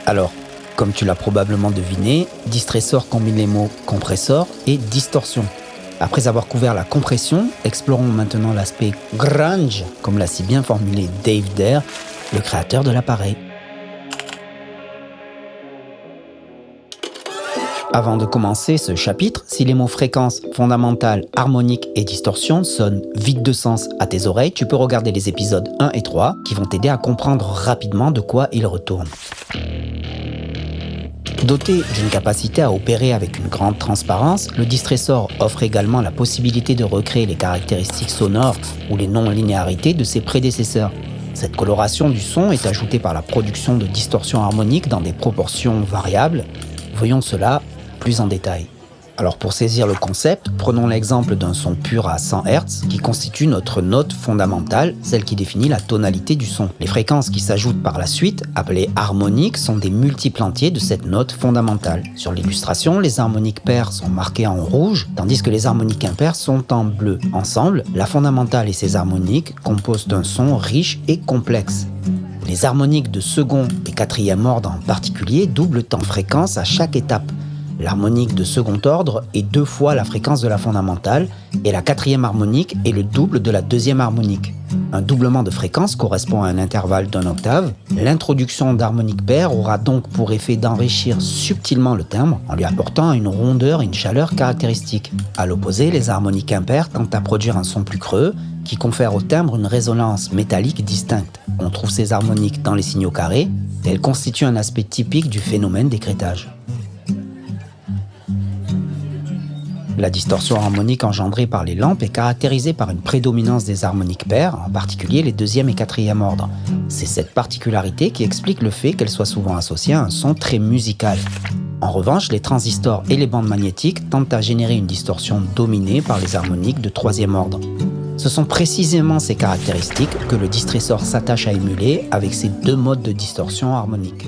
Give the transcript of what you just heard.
Alors, comme tu l'as probablement deviné, Distressor combine les mots compressor et distorsion. Après avoir couvert la compression, explorons maintenant l'aspect grunge, comme l'a si bien formulé Dave Dare, le créateur de l'appareil. Avant de commencer ce chapitre, si les mots fréquence, fondamentale, harmonique et distorsion sonnent vides de sens à tes oreilles, tu peux regarder les épisodes 1 et 3 qui vont t'aider à comprendre rapidement de quoi ils retournent. Doté d'une capacité à opérer avec une grande transparence, le Distressor offre également la possibilité de recréer les caractéristiques sonores ou les non-linéarités de ses prédécesseurs. Cette coloration du son est ajoutée par la production de distorsions harmoniques dans des proportions variables. Voyons cela plus en détail. Alors pour saisir le concept, prenons l'exemple d'un son pur à 100 Hz qui constitue notre note fondamentale, celle qui définit la tonalité du son. Les fréquences qui s'ajoutent par la suite, appelées harmoniques, sont des multiples entiers de cette note fondamentale. Sur l'illustration, les harmoniques paires sont marquées en rouge, tandis que les harmoniques impaires sont en bleu. Ensemble, la fondamentale et ses harmoniques composent un son riche et complexe. Les harmoniques de second et quatrième ordre en particulier doublent en fréquence à chaque étape. L'harmonique de second ordre est 2 fois la fréquence de la fondamentale et la quatrième harmonique est le double de la deuxième harmonique. Un doublement de fréquence correspond à un intervalle d'1 octave. L'introduction d'harmoniques paires aura donc pour effet d'enrichir subtilement le timbre en lui apportant une rondeur et une chaleur caractéristiques. À l'opposé, les harmoniques impaires tentent à produire un son plus creux qui confère au timbre une résonance métallique distincte. On trouve ces harmoniques dans les signaux carrés et elles constituent un aspect typique du phénomène d'écrêtage. La distorsion harmonique engendrée par les lampes est caractérisée par une prédominance des harmoniques paires, en particulier les deuxième et quatrième ordres. C'est cette particularité qui explique le fait qu'elle soit souvent associée à un son très musical. En revanche, les transistors et les bandes magnétiques tentent à générer une distorsion dominée par les harmoniques de troisième ordre. Ce sont précisément ces caractéristiques que le Distressor s'attache à émuler avec ces 2 modes de distorsion harmonique.